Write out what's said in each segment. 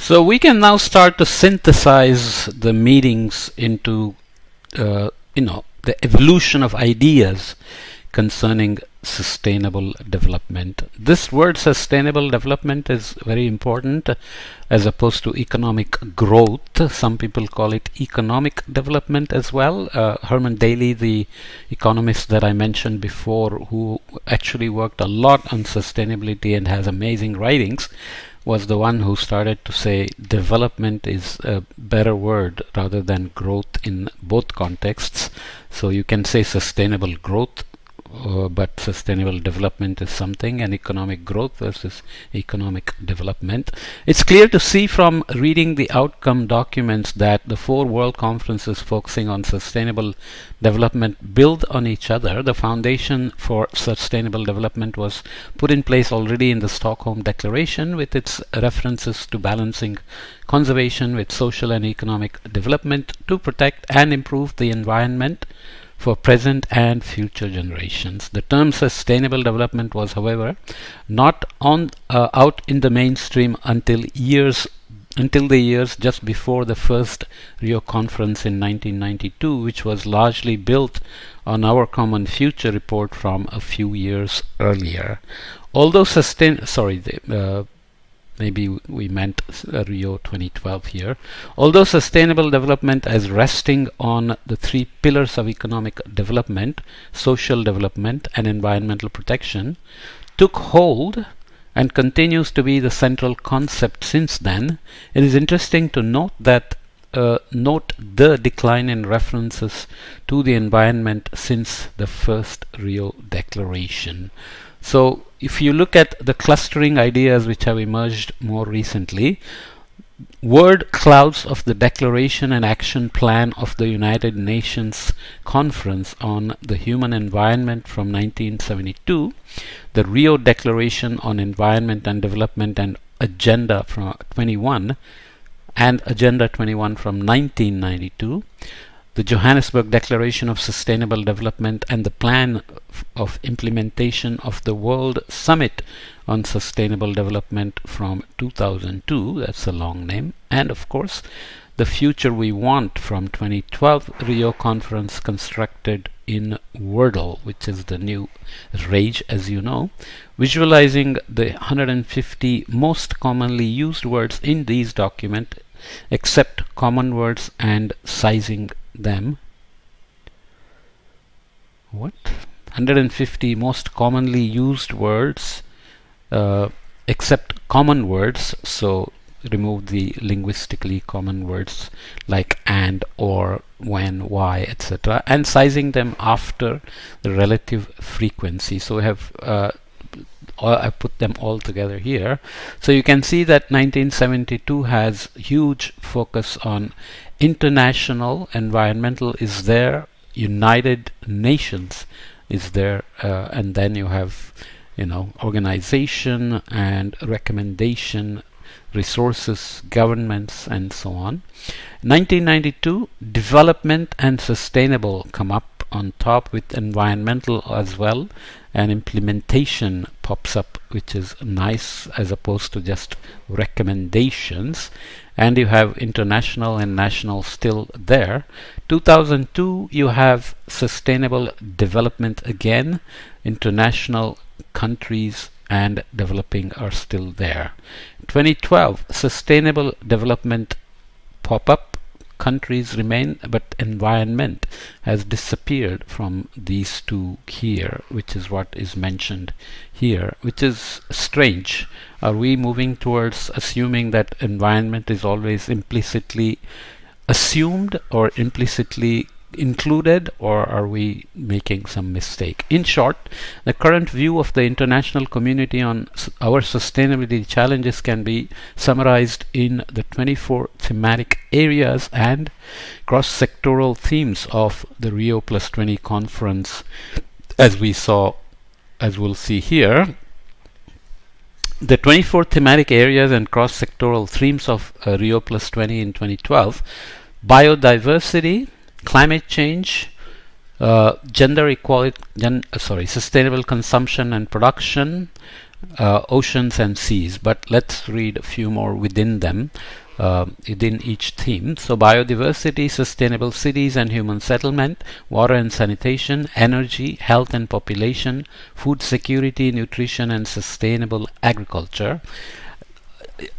So we can now start to synthesize the meetings into, the evolution of ideas concerning sustainable development. This word sustainable development is very important as opposed to economic growth. Some people call it economic development as well. Herman Daly, the economist that I mentioned before, who actually worked a lot on sustainability and has amazing writings, was the one who started to say development is a better word rather than growth in both contexts. So you can say sustainable growth, but sustainable development is something, and economic growth versus economic development. It's clear to see from reading the outcome documents that the 4 world conferences focusing on sustainable development build on each other. The foundation for sustainable development was put in place already in the Stockholm Declaration, with its references to balancing conservation with social and economic development to protect and improve the environment for present and future generations. The term sustainable development was, however, not out in the mainstream until the years just before the first Rio Conference in 1992, which was largely built on our common future report from a few years earlier. Although maybe we meant Rio 2012 here. Although sustainable development as resting on the 3 pillars of economic development, social development and environmental protection, took hold and continues to be the central concept since then, it is interesting to note the decline in references to the environment since the first Rio Declaration. So if you look at the clustering ideas which have emerged more recently, word clouds of the Declaration and Action Plan of the United Nations Conference on the Human Environment from 1972, the Rio Declaration on Environment and Development and Agenda from 21, and Agenda 21 from 1992, the Johannesburg Declaration of Sustainable Development and the Plan of Implementation of the World Summit on Sustainable Development from 2002, that's a long name, and of course the Future We Want from 2012 Rio Conference constructed in Wordle, which is the new rage, as you know, visualizing the 150 most commonly used words in these documents except common words and sizing them. 150 most commonly used words except common words, so remove the linguistically common words like and, or, when, why, etc., and sizing them after the relative frequency. So we have I put them all together here. So you can see that 1972 has huge focus on international. Environmental is there, United Nations is there, and then you have organization and recommendation, resources, governments, and so on. 1992, development and sustainable come up on top with environmental as well, and implementation pops up, which is nice as opposed to just recommendations, and you have international and national still there. 2002, you have sustainable development again, international, countries and developing are still there. 2012, sustainable development pop up, countries remain, but environment has disappeared from these 2 here, which is what is mentioned here, which is strange. Are we moving towards assuming that environment is always implicitly assumed or implicitly included, or are we making some mistake? In short, the current view of the international community on our sustainability challenges can be summarized in the 24 thematic areas and cross-sectoral themes of the Rio Plus 20 conference, as we'll see here. The 24 thematic areas and cross-sectoral themes of Rio Plus 20 in 2012: biodiversity, climate change, gender equality, sustainable consumption and production, oceans and seas, but let's read a few more within them, within each theme. So biodiversity, sustainable cities and human settlement, water and sanitation, energy, health and population, food security, nutrition and sustainable agriculture.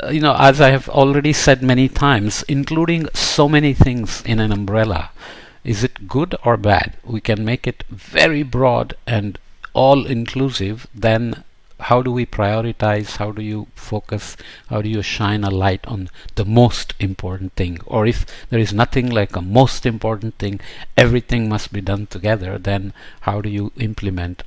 As I have already said many times, including so many things in an umbrella, is it good or bad? We can make it very broad and all inclusive. Then how do we prioritize? How do you focus? How do you shine a light on the most important thing? Or if there is nothing like a most important thing, everything must be done together, then how do you implement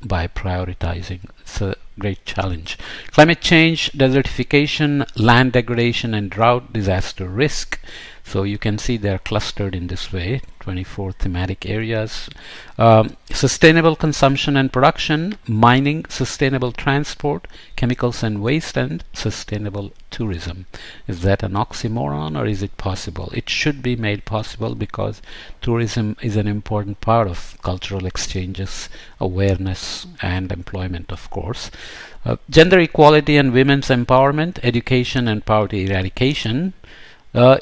by prioritizing? It's a great challenge. Climate change, desertification, land degradation and drought, disaster risk. So you can see they're clustered in this way, 24 thematic areas. Sustainable consumption and production, mining, sustainable transport, chemicals and waste, and sustainable tourism. Is that an oxymoron or is it possible? It should be made possible because tourism is an important part of cultural exchanges, awareness and employment, of course. Gender equality and women's empowerment, education and poverty eradication.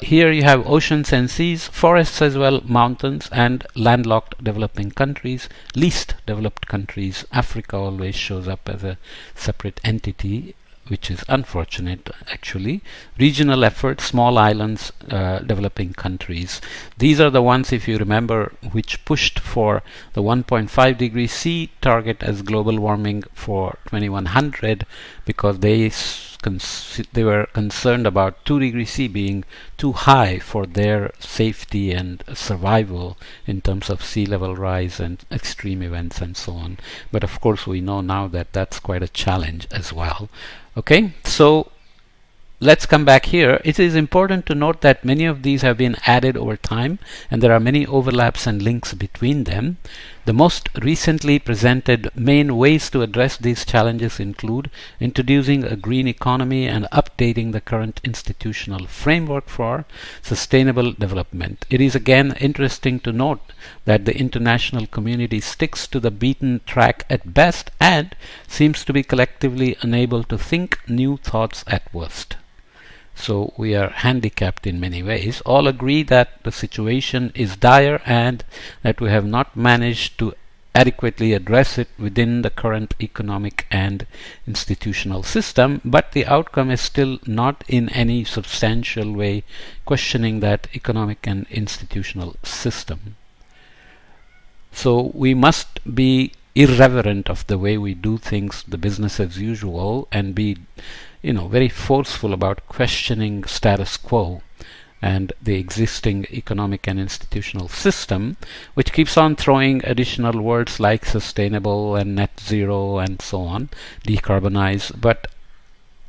Here you have oceans and seas, forests as well, mountains, and landlocked developing countries, least developed countries. Africa always shows up as a separate entity, which is unfortunate actually. Regional efforts, small islands, developing countries. These are the ones, if you remember, which pushed for the 1.5 degree C target as global warming for 2100 because they were concerned about 2 degrees C being too high for their safety and survival in terms of sea level rise and extreme events and so on. But of course we know now that that's quite a challenge as well. Okay, so let's come back here. It is important to note that many of these have been added over time and there are many overlaps and links between them. The most recently presented main ways to address these challenges include introducing a green economy and updating the current institutional framework for sustainable development. It is again interesting to note that the international community sticks to the beaten track at best and seems to be collectively unable to think new thoughts at worst. So we are handicapped in many ways. All agree that the situation is dire and that we have not managed to adequately address it within the current economic and institutional system, but the outcome is still not in any substantial way questioning that economic and institutional system. So we must be irreverent of the way we do things, the business as usual, and be very forceful about questioning status quo and the existing economic and institutional system, which keeps on throwing additional words like sustainable and net zero and so on, decarbonize. But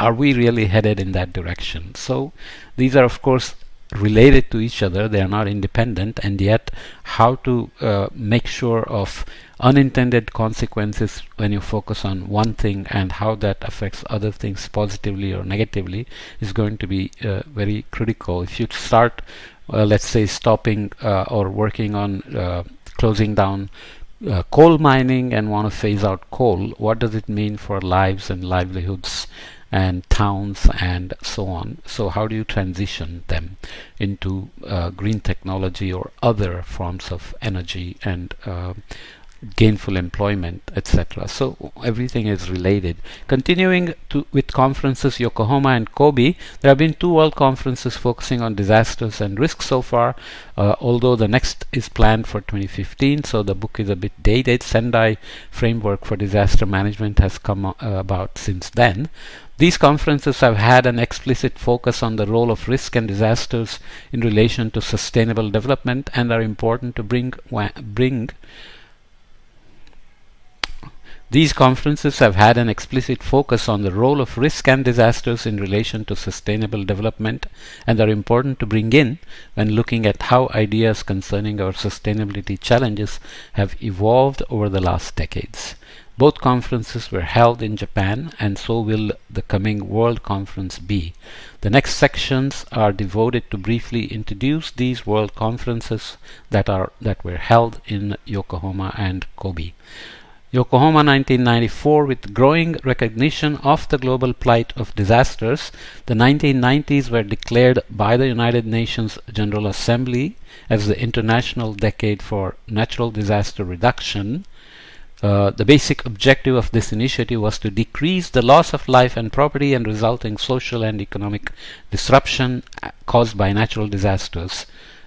are we really headed in that direction? So these are of course related to each other, they are not independent, and yet how to make sure of unintended consequences when you focus on one thing and how that affects other things positively or negatively is going to be very critical. If you start let's say stopping or working on closing down coal mining and want to phase out coal, what does it mean for lives and livelihoods and towns and so on? So how do you transition them into green technology or other forms of energy and gainful employment, etc. So everything is related. Continuing with conferences Yokohama and Kobe, there have been 2 world conferences focusing on disasters and risks so far, although the next is planned for 2015, so the book is a bit dated. Sendai Framework for Disaster Management has come about since then. These conferences have had an explicit focus on the role of risk and disasters in relation to sustainable development and are important to These conferences have had an explicit focus on the role of risk and disasters in relation to sustainable development and are important to bring in when looking at how ideas concerning our sustainability challenges have evolved over the last decades. Both conferences were held in Japan, and so will the coming World Conference be. The next sections are devoted to briefly introduce these World Conferences that were held in Yokohama and Kobe. Yokohama 1994. With growing recognition of the global plight of disasters, the 1990s were declared by the United Nations General Assembly as the International Decade for Natural Disaster Reduction. The basic objective of this initiative was to decrease the loss of life and property and resulting social and economic disruption caused by natural disasters.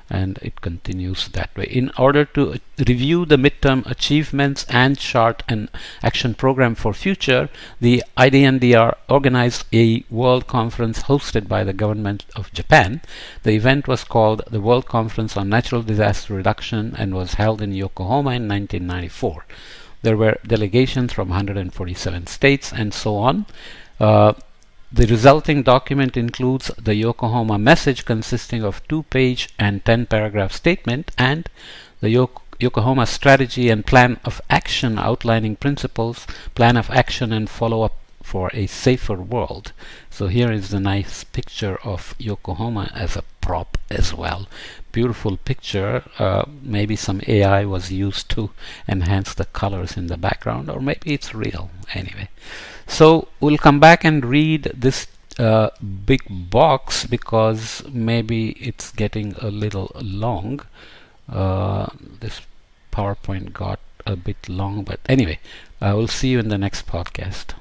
And it continues that way. In order to review the midterm achievements and chart an action program for future, the IDNDR organized a world conference hosted by the government of Japan. The event was called the World Conference on Natural Disaster Reduction and was held in Yokohama in 1994. There were delegations from 147 states and so on. The resulting document includes the Yokohama message consisting of 2-page and 10-paragraph statement and the Yokohama strategy and plan of action outlining principles, plan of action and follow-up for a safer world. So here is the nice picture of Yokohama as a prop as well. Beautiful picture. Maybe some AI was used to enhance the colors in the background, or maybe it's real. Anyway, so we'll come back and read this big box because maybe it's getting a little long. This PowerPoint got a bit long, but anyway, I will see you in the next podcast.